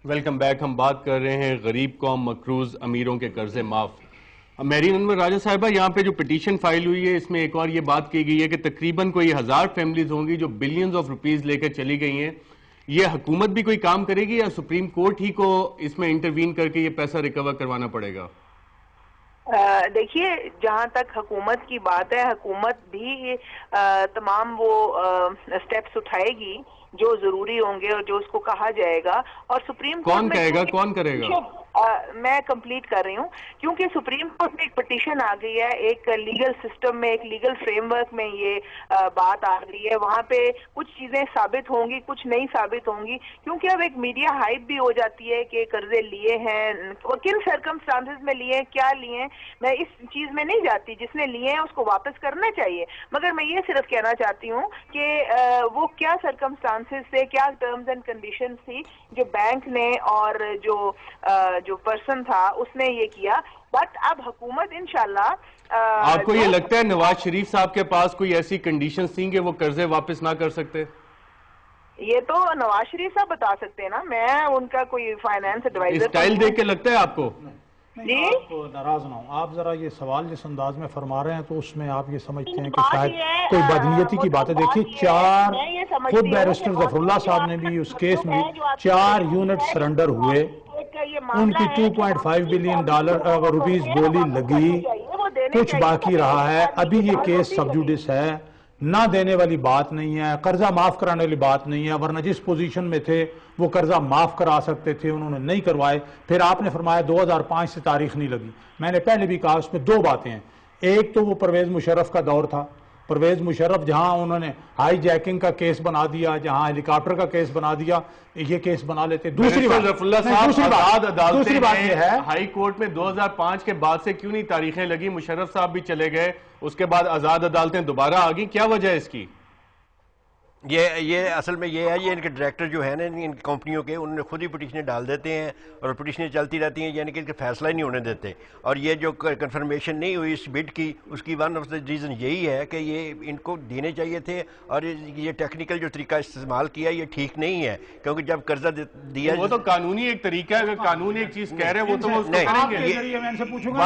Welcome back. ہم بات کر رہے ہیں غریب قوم مقروض امیروں کے قرضے معاف. میرین انور راجہ صاحبہ، یہاں پہ جو پٹیشن فائل ہوئی ہے اس میں ایک اور یہ بات کی گئی ہے کہ تقریباً کوئی 1000 فیملیز ہوں گی جو بلینز آف روپیز لے کر چلی گئی ہیں. یہ حکومت بھی کوئی کام کرے گی یا سپریم کورٹ ہی کو اس میں انٹروین کر کے یہ پیسہ ریکور کروانا پڑے گا؟ دیکھیے، جہاں تک حکومت کی بات ہے، حکومت بھی تمام وہ سٹیپس اٹھائے گی جو ضروری ہوں گے اور جو اس کو کہا جائے گا. اور سپریم کورٹ کون کہے گا، کون کرے گا؟ میں کمپلیٹ کر رہی ہوں. کیونکہ سپریم کورٹ میں ایک پٹیشن آ گئی ہے، ایک لیگل سسٹم میں، ایک لیگل فریم ورک میں یہ بات آ گئی ہے. وہاں پہ کچھ چیزیں ثابت ہوں گی، کچھ نہیں ثابت ہوں گی. کیونکہ اب ایک میڈیا ہائپ بھی ہو جاتی ہے کہ قرضے لیے ہیں، کن سرکمسٹانسز میں لیے ہیں، کیا لیے ہیں. میں اس چیز میں نہیں جاتی، جس نے لیے ہیں اس کو واپس کرنا چاہیے. مگر میں یہ صرف کہنا چاہتی ہوں کہ وہ کیا سرکمسٹانسز سے، کیا ٹرمز اینڈ کنڈیشنز تھی جو بینک نے اور جو پرسن تھا اس نے یہ کیا. بٹ اب حکومت انشاءاللہ آپ کو یہ لگتا ہے نواز شریف صاحب کے پاس کوئی ایسی کنڈیشنز تھیں کہ وہ قرضے واپس نہ کر سکتے؟ یہ تو نواز شریف صاحب بتا سکتے ہیں نا، میں ان کا کوئی فائنانس ایڈوائزر. اسٹائل دیکھ کے لگتا ہے آپ کو؟ آپ ناراض نہ ہوں. آپ ذرا یہ سوال جس انداز میں فرما رہے ہیں تو اس میں آپ یہ سمجھتے ہیں کہ شاید کوئی بدنیتی کی بات ہے. دیکھیے، خود بیرسٹر ظفر اللہ صاحب نے بھی اس کیس میں 4 یونٹ سرنڈر ہوئے، ان کی $2.5 بلین روپیز بولی لگی، کچھ باقی رہا ہے. ابھی یہ کیس سب جوڈس ہے، نہ دینے والی بات نہیں ہے، قرضہ معاف کرانے والی بات نہیں ہے. ورنہ جس پوزیشن میں تھے وہ قرضہ معاف کرا سکتے تھے، انہوں نے نہیں کروائے. پھر آپ نے فرمایا 2005 سے تاریخ نہیں لگی. میں نے پہلے بھی کہا اس میں 2 باتیں ہیں. ایک تو وہ پرویز مشرف کا دور تھا. پرویز مشرف جہاں انہوں نے ہائی جیکنگ کا کیس بنا دیا، جہاں ہیلی کاپٹر کا کیس بنا دیا، یہ کیس بنا لیتے. دوسری بات یہ ہے، ہائی کورٹ میں 2005 کے بعد سے کیوں نہیں تاریخیں لگی؟ مشرف صاحب بھی چلے گئے، اس کے بعد آزاد عدالتیں دوبارہ آ گئی، کیا وجہ ہے اس کی؟ یہ اصل میں یہ ہے، یہ ان کے ڈائریکٹر جو ہیں نا ان کمپنیوں کے، انہوں نے خود ہی پٹیشنیں ڈال دیتے ہیں اور پٹیشنیں چلتی رہتی ہیں، یعنی کہ ان کے فیصلہ ہی نہیں ہونے دیتے. اور یہ جو کنفرمیشن نہیں ہوئی اس بڈ کی، اس کی ون آف دا ریزن یہی ہے کہ یہ ان کو دینے چاہیے تھے. اور یہ ٹیکنیکل جو طریقہ استعمال کیا یہ ٹھیک نہیں ہے، کیونکہ جب قرضہ دیا وہ تو قانونی ایک طریقہ ہے. اگر قانون ایک چیز کہہ رہے ہیں وہ تو وہ کریں گے. میں ان سے پوچھوں گا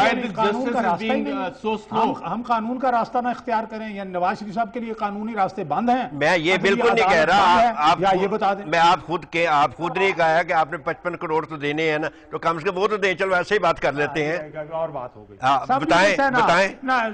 ہم قانون کا راستہ نہ اختیار کریں، یا نواز شریف صاحب کے لیے قانونی راستے بند ہیں؟ میں یہ بالکل نہیں کہہ رہا. یہ بتا دیں، میں آپ خود نہیں کہا ہے کہ آپ نے 55 کروڑ تو دینے ہیں نا، تو کم سے کم وہ تو دیں. چلو ایسے ہی بات کر لیتے ہیں، اور بات ہو گئی. بتائیں.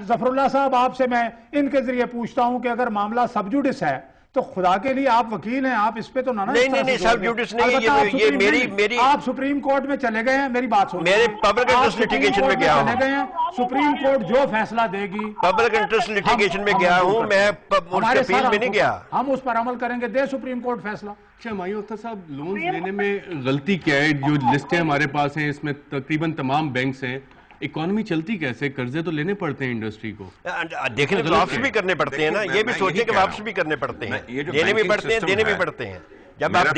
ظفر اللہ صاحب، آپ سے میں ان کے ذریعے پوچھتا ہوں کہ اگر معاملہ سب جوڈس ہے تو خدا کے لیے آپ وکیل ہیں، آپ اس پہ تو نہیں سب جوڈس نہیں. یہ میری آپ سپریم کورٹ میں چلے گئے ہیں، میری بات سنیں. میرے پبلک انٹرسٹ لٹیگیشن میں گیا ہوں. چلے گئے ہیں، سپریم کورٹ جو فیصلہ دے گی. پبلک انٹرسٹ لٹیگیشن میں گیا ہوں میں، مستفیل میں نہیں گیا. ہم اس پر عمل کریں گے، دے سپریم کورٹ فیصلہ. اچھا مایو اختر صاحب، لونز لینے میں غلطی کیا ہے؟ جو لسٹیں ہمارے پاس ہیں اس میں تقریباً تمام بینکس ہیں. اکانومی چلتی کیسے؟ قرضے تو لینے پڑتے ہیں انڈسٹری کو. دیکھیں واپس بھی کرنے پڑتے ہیں نا، یہ بھی سوچیں کہ واپس بھی کرنے پڑتے ہیں، دینے بھی پڑتے ہیں، دینے بھی پڑتے ہیں. جب آپ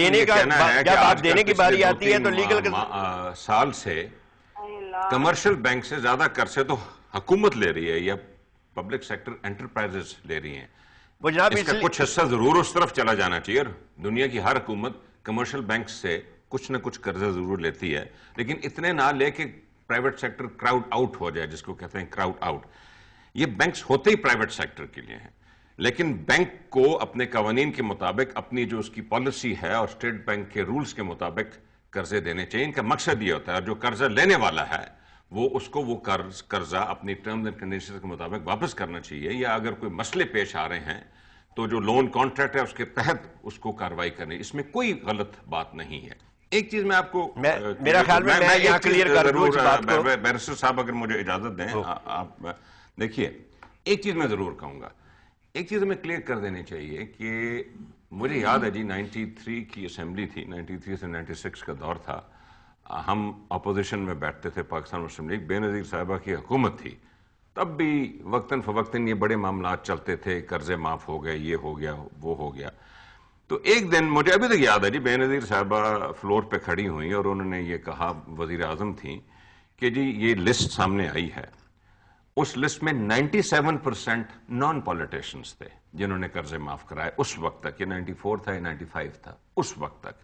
دینے کی باری آتی ہے تو لیگل سال سے کمرشل بینک سے زیادہ قرضے تو حکومت لے رہی ہے یا پبلک سیکٹر انٹرپرائزز لے رہی ہیں. اس کا کچھ حصہ ضرور اس طرف چلا جانا چاہیے. دنیا کی ہر حکومت کمرشل بینک سے کچھ نہ کچھ قرضہ ضرور لیتی ہے، لیکن اتنے نہ لے کے پرائیویٹ سیکٹر کراؤڈ آؤٹ ہو جائے، جس کو کہتے ہیں کراؤڈ آؤٹ. یہ بینکس ہوتے ہی پرائیویٹ سیکٹر کے لیے ہیں، لیکن بینک کو اپنے قوانین کے مطابق، اپنی جو اس کی پالیسی ہے اور اسٹیٹ بینک کے رولز کے مطابق قرضے دینے چاہیے. ان کا مقصد یہ ہوتا ہے جو قرضہ لینے والا ہے وہ اس کو وہ قرضہ اپنی ٹرمز اینڈ کنڈیشنز کے مطابق واپس کرنا چاہیے، یا اگر کوئی مسئلے پیش آ رہے ہیں تو جو لون کانٹریکٹ ہے اس کے تحت اس کو کارروائی کرنی. اس میں کوئی غلط بات نہیں ہے. ایک چیز میں آپ کو، میرا خیال میں یہاں کلیئر کر دوں اس بات کو. بیرسٹر صاحب اگر مجھے اجازت دیں، آپ دیکھیے، ایک چیز میں ضرور کہوں گا. ایک چیز ہمیں کلیئر کر دینی چاہیے کہ مجھے یاد ہے جی 93 کی اسمبلی تھی، 93 سے 96 کا دور تھا. ہم اپوزیشن میں بیٹھتے تھے، پاکستان مسلم لیگ، بے نظیر صاحبہ کی حکومت تھی. تب بھی وقتاً فوقتاً یہ بڑے معاملات چلتے تھے، قرضے معاف ہو گئے، یہ ہو گیا، وہ ہو گیا. تو ایک دن مجھے ابھی تک یاد ہے جی، بے نظیر صاحبہ فلور پہ کھڑی ہوئی اور انہوں نے یہ کہا، وزیر اعظم تھیں، کہ جی یہ لسٹ سامنے آئی ہے. اس لسٹ میں 97% نان پولیٹیشنز تھے جنہوں نے قرضے معاف کرائے اس وقت تک. یہ 94 تھا یا 95 تھا اس وقت تک.